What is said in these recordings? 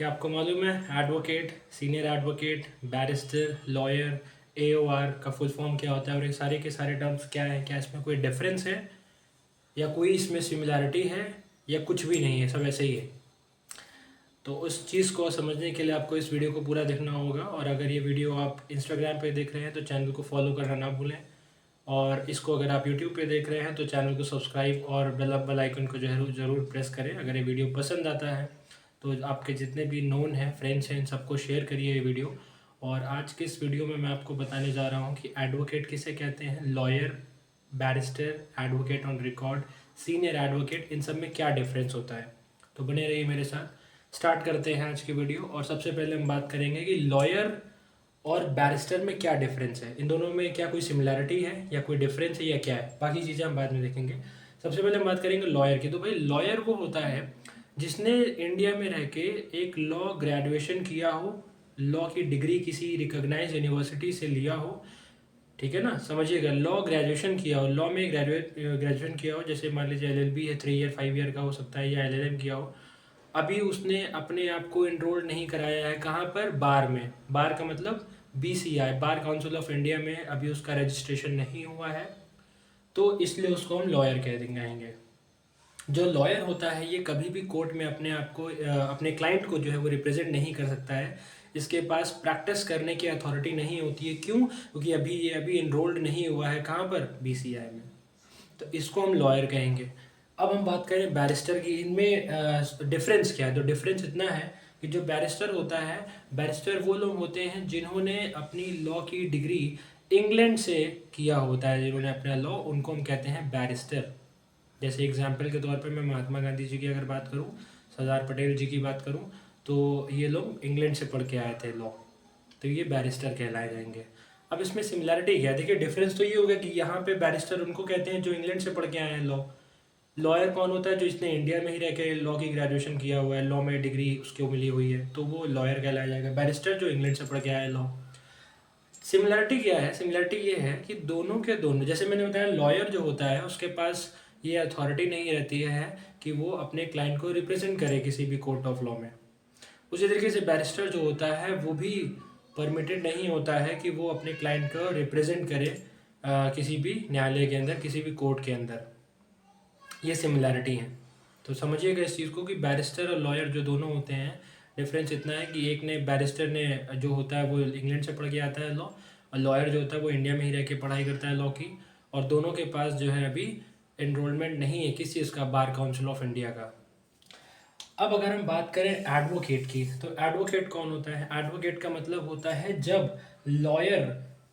क्या आपको मालूम है advocate, senior advocate, barrister, lawyer, AOR का फुल फॉर्म क्या होता है और ये सारे के सारे टर्म्स क्या है? क्या इसमें कोई डिफरेंस है या कोई इसमें सिमिलैरिटी है या कुछ भी नहीं है, सब ऐसे ही है? तो उस चीज़ को समझने के लिए आपको इस वीडियो को पूरा देखना होगा। और अगर ये वीडियो आप इंस्टाग्राम पे देख रहे हैं तो चैनल को फॉलो करना ना भूलें, और इसको अगर आप यूट्यूब पे देख रहे हैं तो चैनल को सब्सक्राइब और बेल आइकन को जरूर ज़रूर प्रेस करें। अगर ये वीडियो पसंद आता है तो आपके जितने भी नोन हैं, फ्रेंड्स हैं, इन सबको शेयर करिए ये वीडियो। और आज के इस वीडियो में मैं आपको बताने जा रहा हूँ कि एडवोकेट किसे कहते हैं, lawyer, barrister, advocate on record, senior advocate, इन सब में क्या डिफरेंस होता है। तो बने रहिए मेरे साथ। स्टार्ट करते हैं आज की वीडियो। और सबसे पहले हम बात करेंगे कि लॉयर और बैरिस्टर में क्या डिफरेंस है, इन दोनों में क्या कोई सिमिलैरिटी है या कोई डिफरेंस है या क्या है। बाकी चीज़ें हम बाद में देखेंगे। सबसे पहले हम बात करेंगे लॉयर की। तो भाई लॉयर वो होता है जिसने इंडिया में रह के एक लॉ ग्रेजुएशन किया हो, लॉ की डिग्री किसी रिकॉग्नाइज यूनिवर्सिटी से लिया हो, ठीक है ना, समझिएगा, लॉ ग्रेजुएशन किया हो, लॉ में ग्रेजुएशन किया हो, जैसे मान लीजिए एलएलबी है, 3 ईयर 5 ईयर का हो सकता है, या एलएलएम किया हो। अभी उसने अपने आप को इनरोल नहीं कराया है, कहाँ पर? बार में। बार का मतलब BCI, bar council of India में अभी उसका रजिस्ट्रेशन नहीं हुआ है, तो इसलिए उसको हम लॉयर कह देंगे। जो लॉयर होता है ये कभी भी कोर्ट में अपने आप को अपने क्लाइंट को जो है वो रिप्रेजेंट नहीं कर सकता है। इसके पास प्रैक्टिस करने की अथॉरिटी नहीं होती है। क्यों? क्योंकि अभी इनरोल्ड नहीं हुआ है, कहाँ पर? बीसीआई में। तो इसको हम लॉयर कहेंगे। अब हम बात करें बैरिस्टर की। इनमें डिफरेंस क्या है? तो डिफरेंस इतना है कि जो बैरिस्टर होता है, बैरिस्टर वो लोग होते हैं जिन्होंने अपनी लॉ की डिग्री इंग्लैंड से किया होता है, जिन्होंने अपना लॉ, उनको हम कहते हैं बैरिस्टर। जैसे एग्जाम्पल के तौर पे मैं महात्मा गांधी जी की अगर बात करूं, सरदार पटेल जी की बात करूं, तो ये लोग इंग्लैंड से पढ़ के आए थे लॉ, तो ये बैरिस्टर कहलाए जाएंगे। अब इसमें सिमिलैरिटी क्या है? देखिए डिफरेंस तो ये होगा कि यहाँ पे बैरिस्टर उनको कहते हैं जो इंग्लैंड से पढ़ के आए हैं लॉ। लॉयर कौन होता है? जो इसने इंडिया में ही रह के लॉ की ग्रेजुएशन किया हुआ है, लॉ में डिग्री उसको मिली हुई है, तो वो लॉयर कहलाया जाएगा। बैरिस्टर जो इंग्लैंड से पढ़ के आया है लॉ। सिमिलैरिटी क्या है? सिमिलैरिटी ये है कि दोनों के दोनों, जैसे मैंने बताया, लॉयर जो होता है उसके पास ये अथॉरिटी नहीं रहती है कि वो अपने क्लाइंट को रिप्रेजेंट करे किसी भी कोर्ट ऑफ लॉ में। उसी तरीके से बैरिस्टर जो होता है वो भी परमिटेड नहीं होता है कि वो अपने क्लाइंट को रिप्रेजेंट करे किसी भी न्यायालय के अंदर, किसी भी कोर्ट के अंदर। ये सिमिलैरिटी है। तो समझिएगा इस चीज़ को कि बैरिस्टर और लॉयर जो दोनों होते हैं, डिफरेंस इतना है कि एक ने, बैरिस्टर ने जो होता है वो इंग्लैंड से पढ़ के आता है लॉ, और लॉयर जो होता है वो इंडिया में ही रह के पढ़ाई करता है लॉ की। और दोनों के पास जो है अभी एनरोलमेंट नहीं है किस चीज़ का? बार काउंसिल ऑफ इंडिया का। अब अगर हम बात करें एडवोकेट की, तो एडवोकेट कौन होता है? एडवोकेट का मतलब होता है जब लॉयर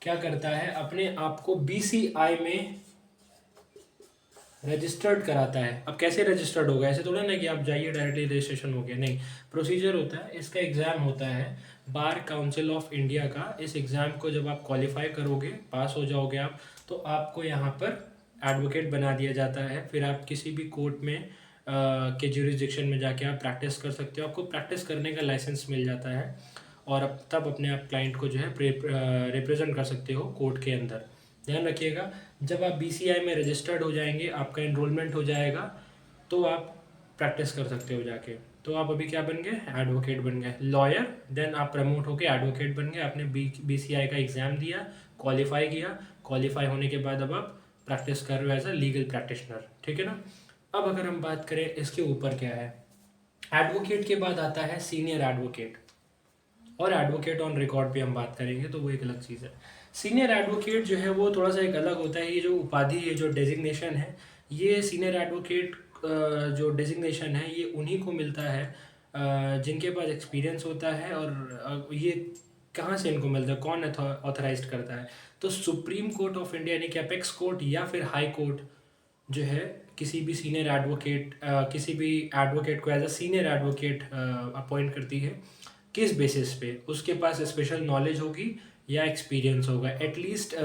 क्या करता है, अपने आप को बीसीआई में रजिस्टर्ड कराता है। अब कैसे रजिस्टर्ड होगा? ऐसे थोड़ा ना कि आप जाइए डायरेक्टली रजिस्ट्रेशन हो गया, नहीं। प्रोसीजर होता है, इसका एग्ज़ाम होता है बार काउंसिल ऑफ इंडिया का। इस एग्ज़ाम को जब आप क्वालिफाई करोगे, पास हो जाओगे आप, तो आपको यहाँ पर एडवोकेट बना दिया जाता है। फिर आप किसी भी कोर्ट में के ज्यूरिसडिक्शन में जाके आप प्रैक्टिस कर सकते हो, आपको प्रैक्टिस करने का लाइसेंस मिल जाता है, और अब तब अपने आप क्लाइंट को जो है रिप्रेजेंट कर सकते हो कोर्ट के अंदर। ध्यान रखिएगा, जब आप बीसीआई में रजिस्टर्ड हो जाएंगे, आपका एनरोलमेंट हो जाएगा, तो आप प्रैक्टिस कर सकते हो जाके। तो आप अभी क्या बन गए? एडवोकेट बन गए। लॉयर, देन आप प्रमोट होके एडवोकेट बन गए। आपने बीसीआई का एग्ज़ाम दिया, क्वालिफाई किया, क्वालिफाई होने के बाद अब आप प्रैक्टिस कर रहे हो एज अ लीगल प्रैक्टिशनर, ठीक है ना। अब अगर हम बात करें इसके ऊपर क्या है, एडवोकेट के बाद आता है सीनियर एडवोकेट, और एडवोकेट ऑन रिकॉर्ड पे हम बात करेंगे, तो वो एक अलग चीज़ है। सीनियर एडवोकेट जो है वो थोड़ा सा एक अलग होता है। ये जो उपाधि है, जो डेजिग्नेशन है, ये सीनियर एडवोकेट जो डेजिग्नेशन है ये उन्हीं को मिलता है जिनके पास एक्सपीरियंस होता है। और ये कहाँ से इनको मिलता है, कौन ऑथराइज करता है? तो सुप्रीम कोर्ट ऑफ इंडिया यानी कि अपेक्स कोर्ट या फिर हाई कोर्ट जो है किसी भी सीनियर एडवोकेट किसी भी एडवोकेट को as a senior advocate appoint करती है। किस बेसिस पे? उसके पास स्पेशल नॉलेज होगी या एक्सपीरियंस होगा। At least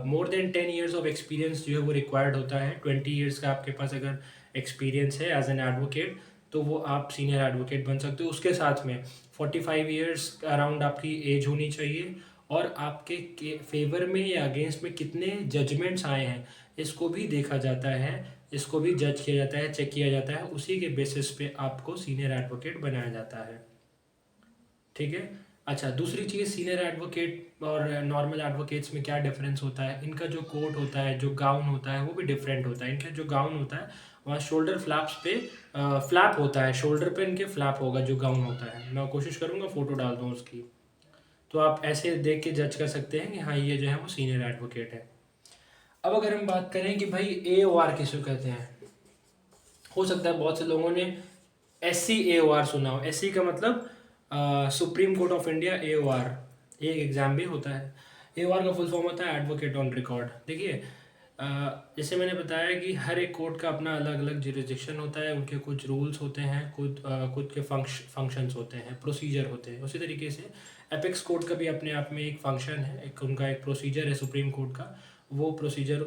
more than 10 years of experience जो है वो रिक्वायर्ड होता है। 20 ईयर्स का आपके पास अगर एक्सपीरियंस है एज एन एडवोकेट, तो वो आप सीनियर एडवोकेट बन सकते हो। उसके साथ में 45 ईयर्स अराउंड आपकी एज होनी चाहिए, और आपके फेवर में या अगेंस्ट में कितने जजमेंट्स आए हैं इसको भी देखा जाता है, इसको भी जज किया जाता है, चेक किया जाता है। उसी के बेसिस पे आपको सीनियर एडवोकेट बनाया जाता है। ठीक है। अच्छा, दूसरी चीज़, सीनियर एडवोकेट और नॉर्मल एडवोकेट्स में क्या डिफरेंस होता है, इनका जो कोट होता है, जो गाउन होता है, वो भी डिफरेंट होता है। इनका जो गाउन होता है वहाँ शोल्डर फ्लैप्स पे फ्लैप होता है, शोल्डर पे इनके फ्लैप होगा जो गाउन होता है। मैं कोशिश करूँगा फ़ोटो डाल दूँ उसकी, तो आप ऐसे देख के जज कर सकते हैं कि हाँ ये जो है वो सीनियर एडवोकेट है। अब अगर हम बात करें कि भाई AOR किसे कहते हैं, हो सकता है बहुत से लोगों ने SC AOR सुना हो। SC का मतलब supreme court of India, AOR ये एग्ज़ाम भी होता है। AOR का फुल फॉर्म होता है एडवोकेट ऑन रिकॉर्ड। देखिए, जैसे मैंने बताया कि हर एक कोर्ट का अपना अलग अलग जुरिसडिक्शन होता है, उनके कुछ रूल्स होते हैं, खुद के फंक्शंस होते हैं, प्रोसीजर होते हैं। उसी तरीके से एपेक्स कोर्ट का भी अपने आप में एक फंक्शन है, एक उनका एक प्रोसीजर है सुप्रीम कोर्ट का, वो प्रोसीजर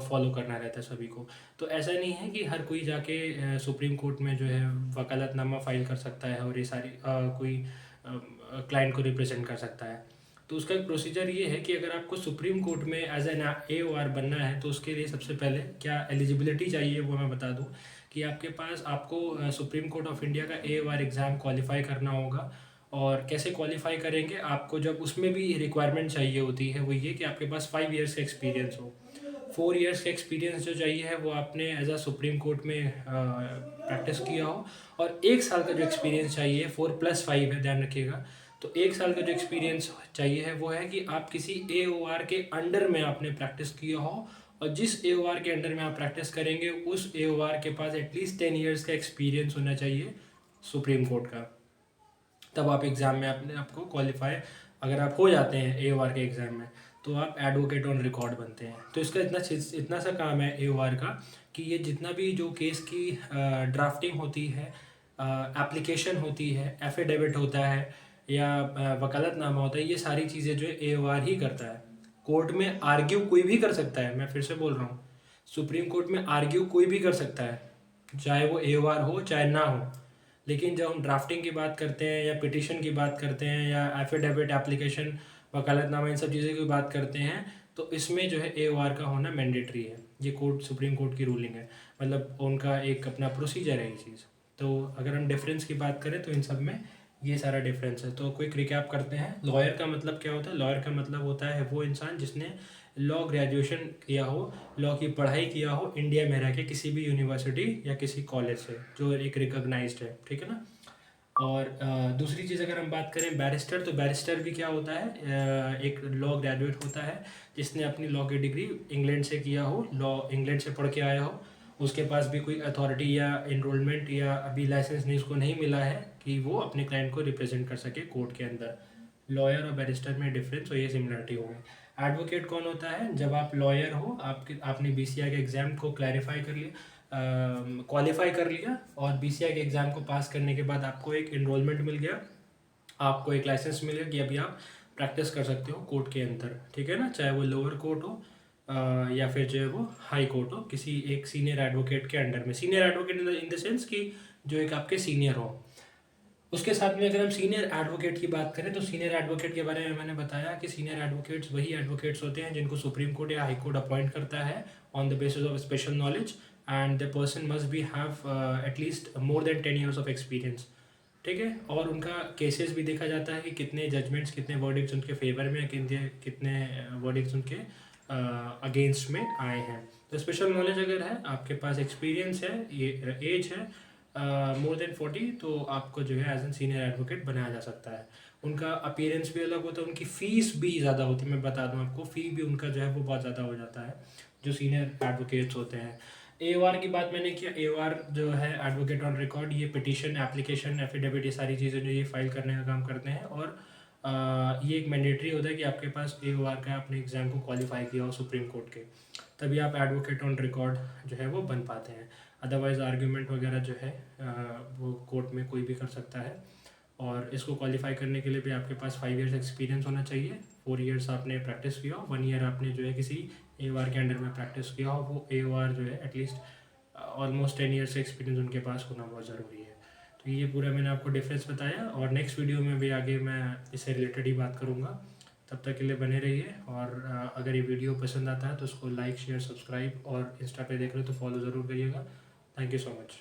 फॉलो करना रहता है सभी को। तो ऐसा नहीं है कि हर कोई जाके सुप्रीम कोर्ट में जो है वकालतनामा फाइल कर सकता है और ये सारी कोई क्लाइंट को रिप्रेजेंट कर सकता है। तो उसका एक प्रोसीजर ये है कि अगर आपको सुप्रीम कोर्ट में एज एन AOR बनना है तो उसके लिए सबसे पहले क्या एलिजिबिलिटी चाहिए वो मैं बता दूं कि आपको सुप्रीम कोर्ट ऑफ इंडिया का AOR एग्ज़ाम क्वालिफाई करना होगा। और कैसे क्वालिफाई करेंगे, आपको जब उसमें भी रिक्वायरमेंट चाहिए होती है वो ये कि आपके पास 5 ईयर्स का एक्सपीरियंस हो। 4 ईयर्स का एक्सपीरियंस जो चाहिए है वो आपने एज अ सुप्रीम कोर्ट में प्रैक्टिस किया हो। और 1 साल का जो एक्सपीरियंस चाहिए, 4+5 है, ध्यान रखिएगा। तो 1 साल का जो एक्सपीरियंस चाहिए है वो है कि आप किसी AOR के अंडर में आपने प्रैक्टिस किया हो, और जिस AOR के अंडर में आप प्रैक्टिस करेंगे उस AOR के पास एटलीस्ट 10 ईयर्स का एक्सपीरियंस होना चाहिए सुप्रीम कोर्ट का। तब आप एग्ज़ाम में अपने आपको क्वालिफाई, अगर आप हो जाते हैं AOR के एग्ज़ाम में, तो आप एडवोकेट ऑन रिकॉर्ड बनते हैं। तो इसका इतना सा काम है AOR का कि ये जितना भी जो केस की ड्राफ्टिंग होती है, एप्लीकेशन होती है, एफिडेविट होता है या वकालतनामा होता है, ये सारी चीज़ें जो है AOR ही करता है। कोर्ट में आर्ग्यू कोई भी कर सकता है, मैं फिर से बोल रहा हूँ, सुप्रीम कोर्ट में आर्ग्यू कोई भी कर सकता है, चाहे वो AOR हो चाहे ना हो। लेकिन जब हम ड्राफ्टिंग की बात करते हैं या पिटिशन की बात करते हैं या एफिडेविट, एप्लीकेशन, वकालतनामा, इन सब चीज़ों की बात करते हैं, तो इसमें जो है AOR का होना मैंडेटरी है। ये सुप्रीम कोर्ट की रूलिंग है, मतलब उनका एक अपना प्रोसीजर है ये चीज़। तो अगर हम डिफरेंस की बात करें तो इन सब में ये सारा डिफरेंस है। तो क्विक रिकैप करते हैं। लॉयर का मतलब क्या होता है? लॉयर का मतलब होता है वो इंसान जिसने लॉ ग्रेजुएशन किया हो, लॉ की पढ़ाई किया हो इंडिया में रह के किसी भी यूनिवर्सिटी या किसी कॉलेज से, जो एक रिकॉग्नाइज्ड है, ठीक है ना। और दूसरी चीज़ अगर हम बात करें बैरिस्टर, तो बैरिस्टर भी क्या होता है, एक लॉ ग्रेजुएट होता है जिसने अपनी लॉ की डिग्री इंग्लैंड से किया हो, लॉ इंग्लैंड से पढ़ के आया हो, उसके पास भी कोई अथॉरिटी या इनरोलमेंट या अभी लाइसेंस नहीं, उसको नहीं मिला है कि वो अपने क्लाइंट को रिप्रेजेंट कर सके कोर्ट के अंदर। लॉयर और बैरिस्टर में डिफरेंस और ये सिमिलरिटी हो गई। एडवोकेट कौन होता है? जब आप लॉयर हो, आपने BCI के एग्ज़ाम को क्लैरिफाई कर लिया, क्वालिफाई कर लिया, और BCI के एग्ज़ाम को पास करने के बाद आपको एक इनरोलमेंट मिल गया, आपको एक लाइसेंस मिल गया कि अभी आप प्रैक्टिस कर सकते हो कोर्ट के अंदर, ठीक है ना। चाहे वो लोअर कोर्ट हो या फिर जो है वो हाई कोर्ट हो, किसी एक सीनियर एडवोकेट के अंडर में। Senior advocate in the sense कि जो एक आपके सीनियर हो। उसके साथ में अगर हम सीनियर एडवोकेट की बात करें तो सीनियर एडवोकेट के बारे में मैंने बताया कि सीनियर एडवोकेट्स वही एडवोकेट्स होते हैं जिनको सुप्रीम कोर्ट या हाई कोर्ट अपॉइंट करता है on the basis of special knowledge, and the person must be have at least more than 10 years of experience, ठीक है। और उनका केसेस भी देखा जाता है कि कितने जजमेंट्स, कितने वर्डिक्ट्स उनके फेवर में, कितने वर्डिक्ट्स उनके अगेंस्ट में आए हैं। तो स्पेशल नॉलेज अगर है, आपके पास एक्सपीरियंस है, ये एज है मोर देन 40, तो आपको जो है एज एन सीनियर एडवोकेट बनाया जा सकता है। उनका अपीयरेंस भी अलग होता है, उनकी फ़ीस भी ज़्यादा होती है। मैं बता दूं आपको, फ़ी भी उनका जो है वो बहुत ज़्यादा हो जाता है जो सीनियर एडवोकेट्स होते हैं। AOR की बात मैंने किया। AOR जो है एडवोकेट ऑन रिकॉर्ड, ये पिटिशन, एप्लीकेशन, एफिडेविट, ये सारी चीज़ें जो ये फाइल करने का काम करते हैं। और ये एक मैंडेटरी होता है कि आपके पास AOR का अपने एग्ज़ाम को क्वालिफाई किया हो सुप्रीम कोर्ट के, तभी आप एडवोकेट ऑन रिकॉर्ड जो है वो बन पाते हैं। अदरवाइज़ आर्ग्यूमेंट वगैरह जो है वो कोर्ट में कोई भी कर सकता है। और इसको क्वालिफाई करने के लिए भी आपके पास 5 ईयर्स एक्सपीरियंस होना चाहिए। 4 ईयर्स आपने प्रैक्टिस किया हो, 1 ईयर आपने जो है किसी AOR के अंडर में प्रैक्टिस किया हो। वो AOR जो है एटलीस्ट ऑलमोस्ट 10 ईयर्स एक्सपीरियंस उनके पास होना बहुत ज़रूरी है। तो ये पूरा मैंने आपको डिफरेंस बताया, और नेक्स्ट वीडियो में भी आगे मैं इससे रिलेटेड ही बात करूँगा। तब तक के लिए बने रहिए। और अगर ये वीडियो पसंद आता है तो उसको लाइक, शेयर, सब्सक्राइब, और इंस्टा पे देख रहे हो तो फॉलो ज़रूर करिएगा। Thank you so much.